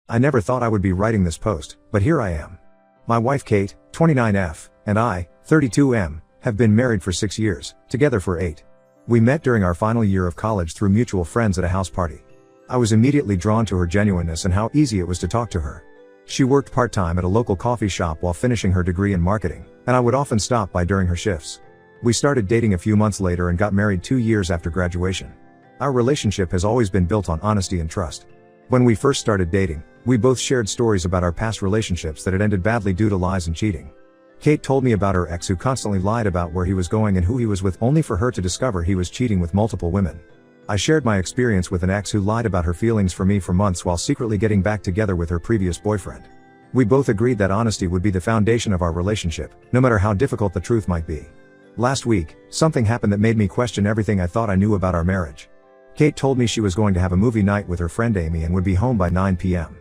I never thought I would be writing this post, but here I am. My wife Kate, 29F, and I, 32M, have been married for 6 years, together for 8. We met during our final year of college through mutual friends at a house party. I was immediately drawn to her genuineness and how easy it was to talk to her. She worked part-time at a local coffee shop while finishing her degree in marketing, and I would often stop by during her shifts. We started dating a few months later and got married 2 years after graduation. Our relationship has always been built on honesty and trust. When we first started dating, we both shared stories about our past relationships that had ended badly due to lies and cheating. Kate told me about her ex who constantly lied about where he was going and who he was with, only for her to discover he was cheating with multiple women. I shared my experience with an ex who lied about her feelings for me for months while secretly getting back together with her previous boyfriend. We both agreed that honesty would be the foundation of our relationship, no matter how difficult the truth might be. Last week, something happened that made me question everything I thought I knew about our marriage. Kate told me she was going to have a movie night with her friend Amy and would be home by 9 p.m.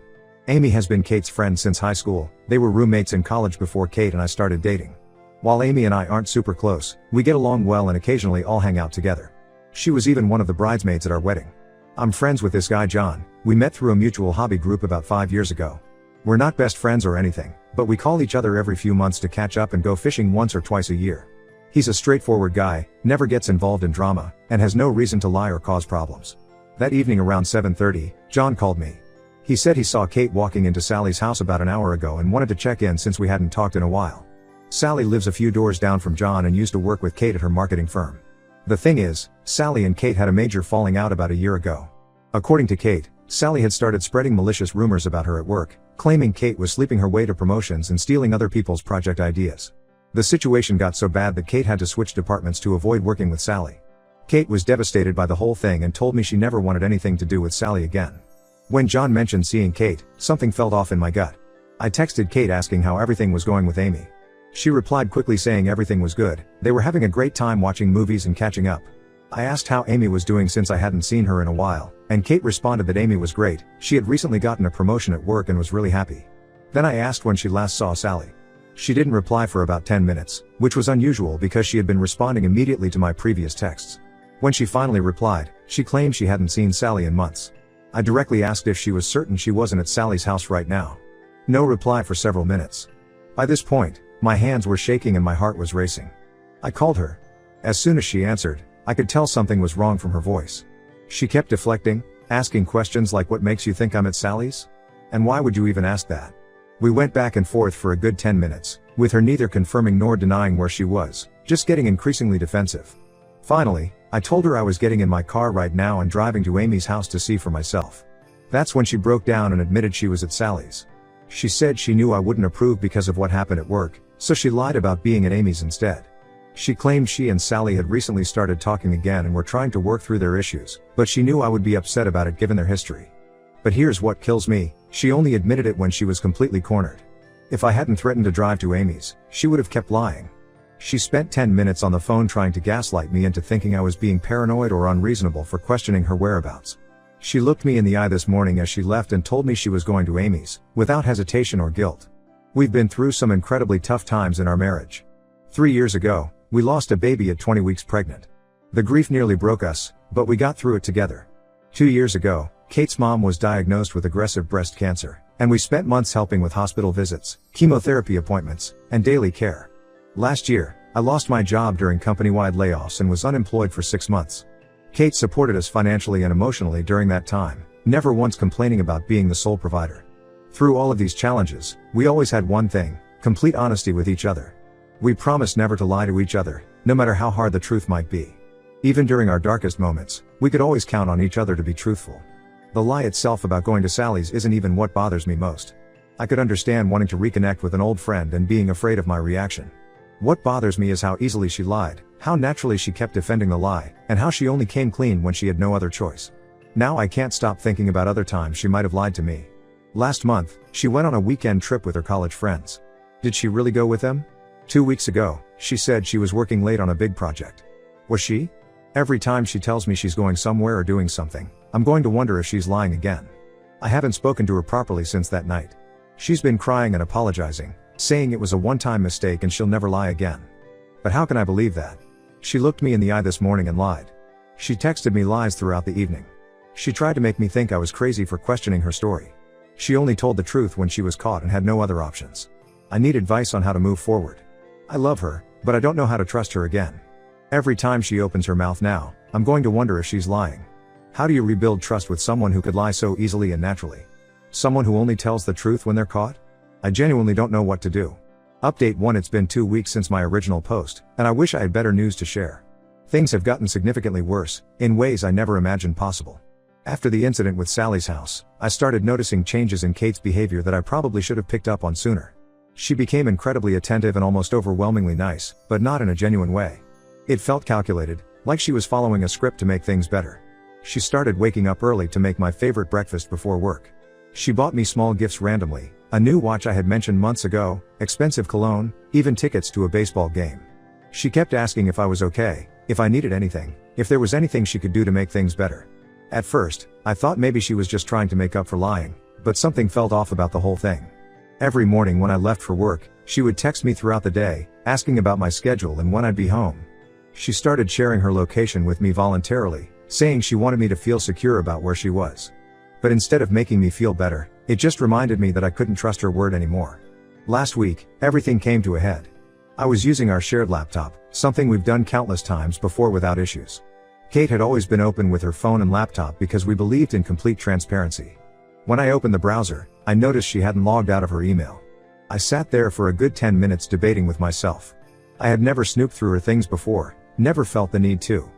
Amy has been Kate's friend since high school. They were roommates in college before Kate and I started dating. While Amy and I aren't super close, we get along well and occasionally all hang out together. She was even one of the bridesmaids at our wedding. I'm friends with this guy John. We met through a mutual hobby group about 5 years ago. We're not best friends or anything, but we call each other every few months to catch up and go fishing once or twice a year. He's a straightforward guy, never gets involved in drama, and has no reason to lie or cause problems. That evening around 7:30, John called me. He said he saw Kate walking into Sally's house about an hour ago and wanted to check in since we hadn't talked in a while. Sally lives a few doors down from John and used to work with Kate at her marketing firm. The thing is, Sally and Kate had a major falling out about a year ago. According to Kate, Sally had started spreading malicious rumors about her at work, claiming Kate was sleeping her way to promotions and stealing other people's project ideas. The situation got so bad that Kate had to switch departments to avoid working with Sally. Kate was devastated by the whole thing and told me she never wanted anything to do with Sally again. When John mentioned seeing Kate, something felt off in my gut. I texted Kate asking how everything was going with Amy. She replied quickly saying everything was good, they were having a great time watching movies and catching up. I asked how Amy was doing since I hadn't seen her in a while, and Kate responded that Amy was great, she had recently gotten a promotion at work and was really happy. Then I asked when she last saw Sally. She didn't reply for about 10 minutes, which was unusual because she had been responding immediately to my previous texts. When she finally replied, she claimed she hadn't seen Sally in months. I directly asked if she was certain she wasn't at Sally's house right now. No reply for several minutes. By this point, my hands were shaking and my heart was racing. I called her. As soon as she answered, I could tell something was wrong from her voice. She kept deflecting, asking questions like what makes you think I'm at Sally's? And why would you even ask that? We went back and forth for a good 10 minutes, with her neither confirming nor denying where she was, just getting increasingly defensive. Finally, I told her I was getting in my car right now and driving to Amy's house to see for myself. That's when she broke down and admitted she was at Sally's. She said she knew I wouldn't approve because of what happened at work, so she lied about being at Amy's instead. She claimed she and Sally had recently started talking again and were trying to work through their issues, but she knew I would be upset about it given their history. But here's what kills me, she only admitted it when she was completely cornered. If I hadn't threatened to drive to Amy's, she would have kept lying. She spent 10 minutes on the phone trying to gaslight me into thinking I was being paranoid or unreasonable for questioning her whereabouts. She looked me in the eye this morning as she left and told me she was going to Amy's, without hesitation or guilt. We've been through some incredibly tough times in our marriage. 3 years ago, we lost a baby at 20 weeks pregnant. The grief nearly broke us, but we got through it together. 2 years ago, Kate's mom was diagnosed with aggressive breast cancer, and we spent months helping with hospital visits, chemotherapy appointments, and daily care. Last year, I lost my job during company-wide layoffs and was unemployed for 6 months. Kate supported us financially and emotionally during that time, never once complaining about being the sole provider. Through all of these challenges, we always had one thing: complete honesty with each other. We promised never to lie to each other, no matter how hard the truth might be. Even during our darkest moments, we could always count on each other to be truthful. The lie itself about going to Sally's isn't even what bothers me most. I could understand wanting to reconnect with an old friend and being afraid of my reaction. What bothers me is how easily she lied, how naturally she kept defending the lie, and how she only came clean when she had no other choice. Now I can't stop thinking about other times she might have lied to me. Last month, she went on a weekend trip with her college friends. Did she really go with them? 2 weeks ago, she said she was working late on a big project. Was she? Every time she tells me she's going somewhere or doing something, I'm going to wonder if she's lying again. I haven't spoken to her properly since that night. She's been crying and apologizing, saying it was a one-time mistake and she'll never lie again. But how can I believe that? She looked me in the eye this morning and lied. She texted me lies throughout the evening. She tried to make me think I was crazy for questioning her story. She only told the truth when she was caught and had no other options. I need advice on how to move forward. I love her, but I don't know how to trust her again. Every time she opens her mouth now, I'm going to wonder if she's lying. How do you rebuild trust with someone who could lie so easily and naturally? Someone who only tells the truth when they're caught? I genuinely don't know what to do. Update 1. It's been 2 weeks since my original post, and I wish I had better news to share. Things have gotten significantly worse, in ways I never imagined possible. After the incident with Sally's house, I started noticing changes in Kate's behavior that I probably should have picked up on sooner. She became incredibly attentive and almost overwhelmingly nice, but not in a genuine way. It felt calculated, like she was following a script to make things better. She started waking up early to make my favorite breakfast before work. She bought me small gifts randomly, a new watch I had mentioned months ago, expensive cologne, even tickets to a baseball game. She kept asking if I was okay, if I needed anything, if there was anything she could do to make things better. At first, I thought maybe she was just trying to make up for lying, but something felt off about the whole thing. Every morning when I left for work, she would text me throughout the day, asking about my schedule and when I'd be home. She started sharing her location with me voluntarily, saying she wanted me to feel secure about where she was. But instead of making me feel better, it just reminded me that I couldn't trust her word anymore. Last week, everything came to a head. I was using our shared laptop, something we've done countless times before without issues. Kate had always been open with her phone and laptop because we believed in complete transparency. When I opened the browser, I noticed she hadn't logged out of her email. I sat there for a good 10 minutes debating with myself. I had never snooped through her things before, never felt the need to.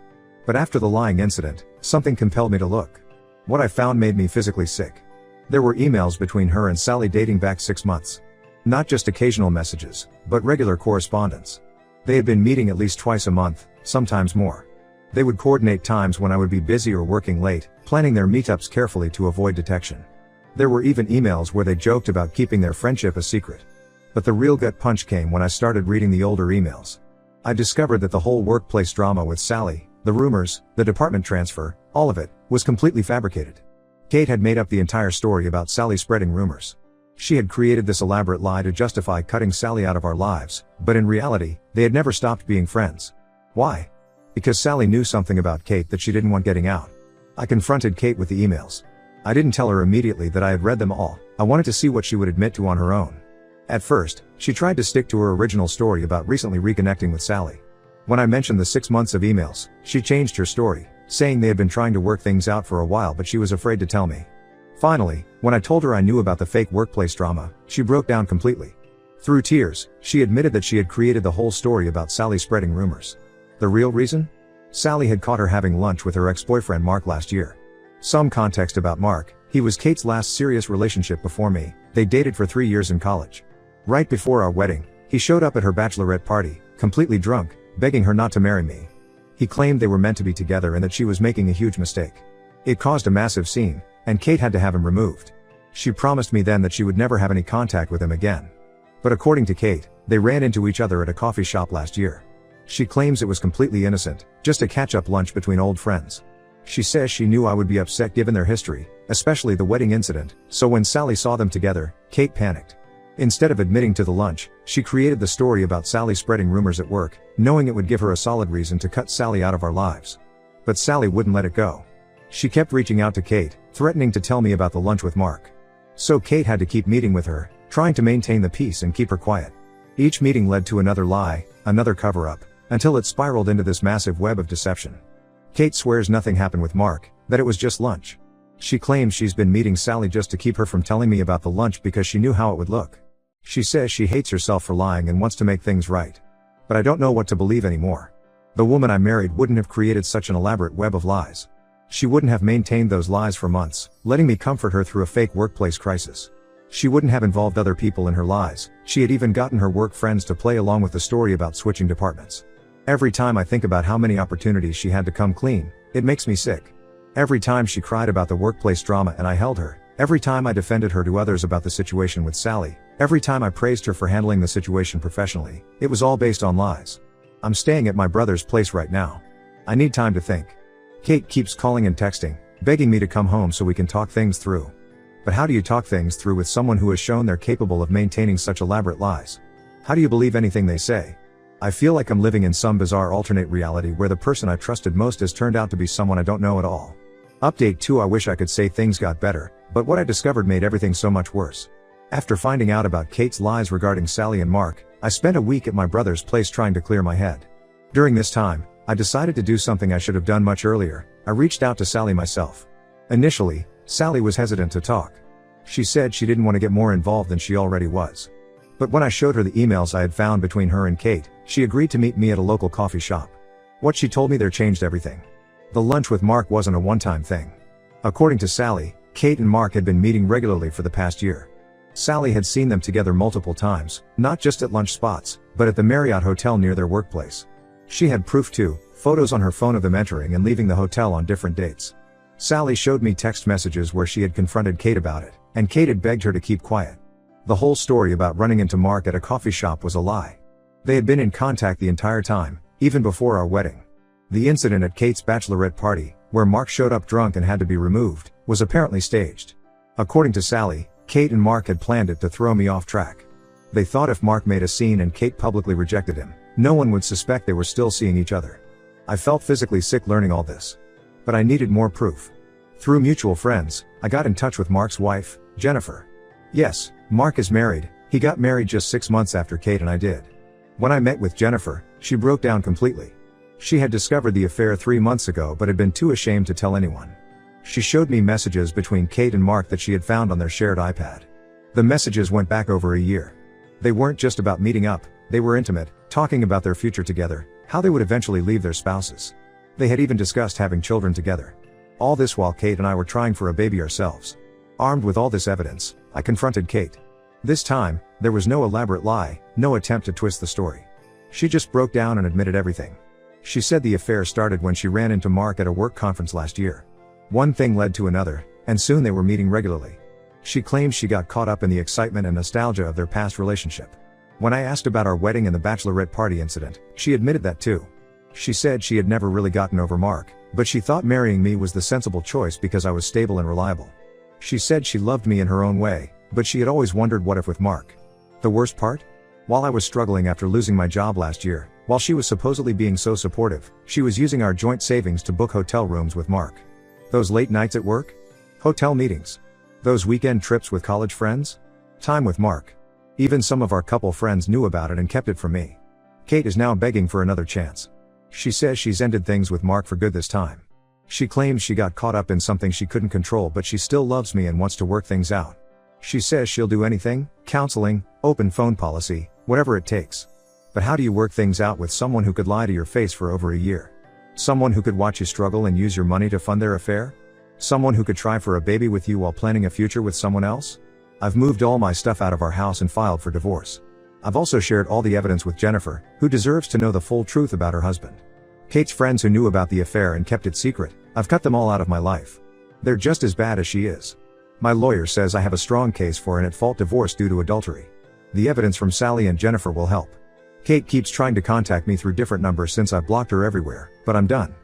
But after the lying incident, something compelled me to look. What I found made me physically sick. There were emails between her and Sally dating back 6 months. Not just occasional messages, but regular correspondence. They had been meeting at least twice a month, sometimes more. They would coordinate times when I would be busy or working late, planning their meetups carefully to avoid detection. There were even emails where they joked about keeping their friendship a secret. But the real gut punch came when I started reading the older emails. I discovered that the whole workplace drama with Sally, the rumors, the department transfer, all of it, was completely fabricated. Kate had made up the entire story about Sally spreading rumors. She had created this elaborate lie to justify cutting Sally out of our lives, but in reality, they had never stopped being friends. Why? Because Sally knew something about Kate that she didn't want getting out. I confronted Kate with the emails. I didn't tell her immediately that I had read them all. I wanted to see what she would admit to on her own. At first, she tried to stick to her original story about recently reconnecting with Sally. When I mentioned the 6 months of emails, she changed her story, saying they had been trying to work things out for a while but she was afraid to tell me. Finally, when I told her I knew about the fake workplace drama, she broke down completely. Through tears, she admitted that she had created the whole story about Sally spreading rumors. The real reason? Sally had caught her having lunch with her ex-boyfriend Mark last year. Some context about Mark: he was Kate's last serious relationship before me. They dated for 3 years in college. Right before our wedding, he showed up at her bachelorette party, completely drunk, begging her not to marry me. He claimed they were meant to be together and that she was making a huge mistake. It caused a massive scene, and Kate had to have him removed. She promised me then that she would never have any contact with him again. But according to Kate, they ran into each other at a coffee shop last year. She claims it was completely innocent, just a catch-up lunch between old friends. She says she knew I would be upset given their history, especially the wedding incident, so when Sally saw them together, Kate panicked. Instead of admitting to the lunch, she created the story about Sally spreading rumors at work, knowing it would give her a solid reason to cut Sally out of our lives. But Sally wouldn't let it go. She kept reaching out to Kate, threatening to tell me about the lunch with Mark. So Kate had to keep meeting with her, trying to maintain the peace and keep her quiet. Each meeting led to another lie, another cover-up, until it spiraled into this massive web of deception. Kate swears nothing happened with Mark, that it was just lunch. She claims she's been meeting Sally just to keep her from telling me about the lunch because she knew how it would look. She says she hates herself for lying and wants to make things right. But I don't know what to believe anymore. The woman I married wouldn't have created such an elaborate web of lies. She wouldn't have maintained those lies for months, letting me comfort her through a fake workplace crisis. She wouldn't have involved other people in her lies. She had even gotten her work friends to play along with the story about switching departments. Every time I think about how many opportunities she had to come clean, it makes me sick. Every time she cried about the workplace drama and I held her, every time I defended her to others about the situation with Sally, every time I praised her for handling the situation professionally, it was all based on lies. I'm staying at my brother's place right now. I need time to think. Kate keeps calling and texting, begging me to come home so we can talk things through. But how do you talk things through with someone who has shown they're capable of maintaining such elaborate lies? How do you believe anything they say? I feel like I'm living in some bizarre alternate reality where the person I trusted most has turned out to be someone I don't know at all. Update 2. I wish I could say things got better, but what I discovered made everything so much worse. After finding out about Kate's lies regarding Sally and Mark, I spent a week at my brother's place trying to clear my head. During this time, I decided to do something I should have done much earlier. I reached out to Sally myself. Initially, Sally was hesitant to talk. She said she didn't want to get more involved than she already was. But when I showed her the emails I had found between her and Kate, she agreed to meet me at a local coffee shop. What she told me there changed everything. The lunch with Mark wasn't a one-time thing. According to Sally, Kate and Mark had been meeting regularly for the past year. Sally had seen them together multiple times, not just at lunch spots, but at the Marriott Hotel near their workplace. She had proof too, photos on her phone of them entering and leaving the hotel on different dates. Sally showed me text messages where she had confronted Kate about it, and Kate had begged her to keep quiet. The whole story about running into Mark at a coffee shop was a lie. They had been in contact the entire time, even before our wedding. The incident at Kate's bachelorette party, where Mark showed up drunk and had to be removed, was apparently staged. According to Sally, Kate and Mark had planned it to throw me off track. They thought if Mark made a scene and Kate publicly rejected him, no one would suspect they were still seeing each other. I felt physically sick learning all this. But I needed more proof. Through mutual friends, I got in touch with Mark's wife, Jennifer. Yes, Mark is married. He got married just 6 months after Kate and I did. When I met with Jennifer, she broke down completely. She had discovered the affair 3 months ago but had been too ashamed to tell anyone. She showed me messages between Kate and Mark that she had found on their shared iPad. The messages went back over a year. They weren't just about meeting up, they were intimate, talking about their future together, how they would eventually leave their spouses. They had even discussed having children together. All this while Kate and I were trying for a baby ourselves. Armed with all this evidence, I confronted Kate. This time, there was no elaborate lie, no attempt to twist the story. She just broke down and admitted everything. She said the affair started when she ran into Mark at a work conference last year. One thing led to another, and soon they were meeting regularly. She claims she got caught up in the excitement and nostalgia of their past relationship. When I asked about our wedding and the bachelorette party incident, she admitted that too. She said she had never really gotten over Mark, but she thought marrying me was the sensible choice because I was stable and reliable. She said she loved me in her own way, but she had always wondered what if with Mark. The worst part? While I was struggling after losing my job last year, while she was supposedly being so supportive, she was using our joint savings to book hotel rooms with Mark. Those late nights at work? Hotel meetings? Those weekend trips with college friends? Time with Mark. Even some of our couple friends knew about it and kept it from me. Kate is now begging for another chance. She says she's ended things with Mark for good this time. She claims she got caught up in something she couldn't control but she still loves me and wants to work things out. She says she'll do anything, counseling, open phone policy, whatever it takes. But how do you work things out with someone who could lie to your face for over a year? Someone who could watch you struggle and use your money to fund their affair? Someone who could try for a baby with you while planning a future with someone else? I've moved all my stuff out of our house and filed for divorce. I've also shared all the evidence with Jennifer, who deserves to know the full truth about her husband. Kate's friends who knew about the affair and kept it secret, I've cut them all out of my life. They're just as bad as she is. My lawyer says I have a strong case for an at-fault divorce due to adultery. The evidence from Sally and Jennifer will help. Kate keeps trying to contact me through different numbers since I've blocked her everywhere, but I'm done.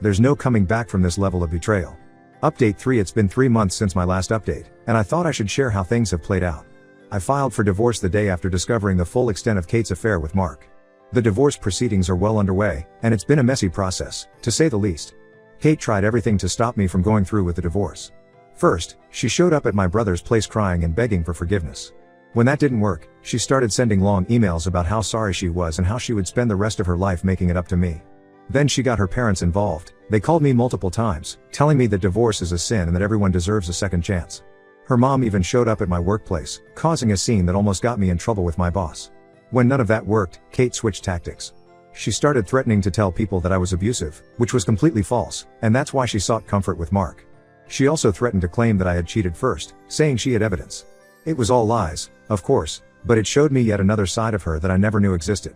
There's no coming back from this level of betrayal. Update 3. It's been 3 months since my last update, and I thought I should share how things have played out. I filed for divorce the day after discovering the full extent of Kate's affair with Mark. The divorce proceedings are well underway, and it's been a messy process, to say the least. Kate tried everything to stop me from going through with the divorce. First, she showed up at my brother's place crying and begging for forgiveness. When that didn't work, she started sending long emails about how sorry she was and how she would spend the rest of her life making it up to me. Then she got her parents involved. They called me multiple times, telling me that divorce is a sin and that everyone deserves a second chance. Her mom even showed up at my workplace, causing a scene that almost got me in trouble with my boss. When none of that worked, Kate switched tactics. She started threatening to tell people that I was abusive, which was completely false, and that's why she sought comfort with Mark. She also threatened to claim that I had cheated first, saying she had evidence. It was all lies, of course, but it showed me yet another side of her that I never knew existed.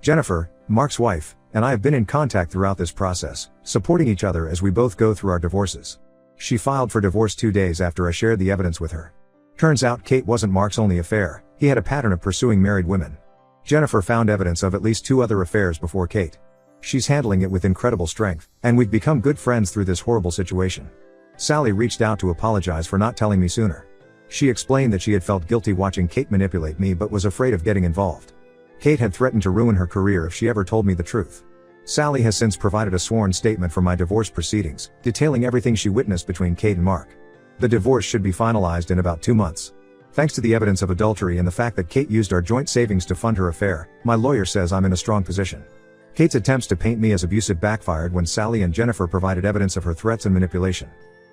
Jennifer, Mark's wife, and I have been in contact throughout this process, supporting each other as we both go through our divorces. She filed for divorce 2 days after I shared the evidence with her. Turns out Kate wasn't Mark's only affair, he had a pattern of pursuing married women. Jennifer found evidence of at least 2 other affairs before Kate. She's handling it with incredible strength, and we've become good friends through this horrible situation. Sally reached out to apologize for not telling me sooner. She explained that she had felt guilty watching Kate manipulate me but was afraid of getting involved. Kate had threatened to ruin her career if she ever told me the truth. Sally has since provided a sworn statement for my divorce proceedings, detailing everything she witnessed between Kate and Mark. The divorce should be finalized in about 2 months. Thanks to the evidence of adultery and the fact that Kate used our joint savings to fund her affair, my lawyer says I'm in a strong position. Kate's attempts to paint me as abusive backfired when Sally and Jennifer provided evidence of her threats and manipulation.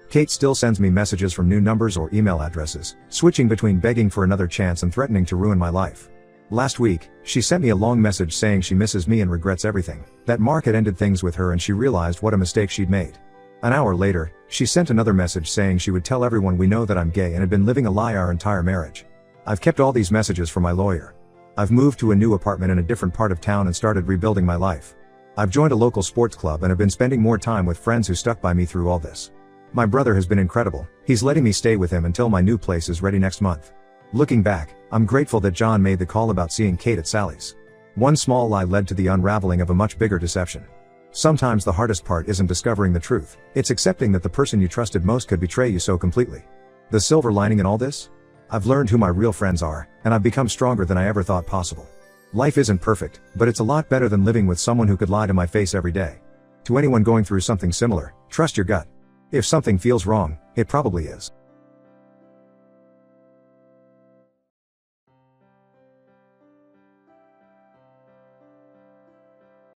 Kate still sends me messages from new numbers or email addresses, switching between begging for another chance and threatening to ruin my life. Last week, she sent me a long message saying she misses me and regrets everything, that Mark had ended things with her and she realized what a mistake she'd made. An hour later, she sent another message saying she would tell everyone we know that I'm gay and had been living a lie our entire marriage. I've kept all these messages from my lawyer. I've moved to a new apartment in a different part of town and started rebuilding my life. I've joined a local sports club and have been spending more time with friends who stuck by me through all this. My brother has been incredible, he's letting me stay with him until my new place is ready next month. Looking back, I'm grateful that John made the call about seeing Kate at Sally's. One small lie led to the unraveling of a much bigger deception. Sometimes the hardest part isn't discovering the truth, it's accepting that the person you trusted most could betray you so completely. The silver lining in all this? I've learned who my real friends are, and I've become stronger than I ever thought possible. Life isn't perfect, but it's a lot better than living with someone who could lie to my face every day. To anyone going through something similar, trust your gut. If something feels wrong, it probably is.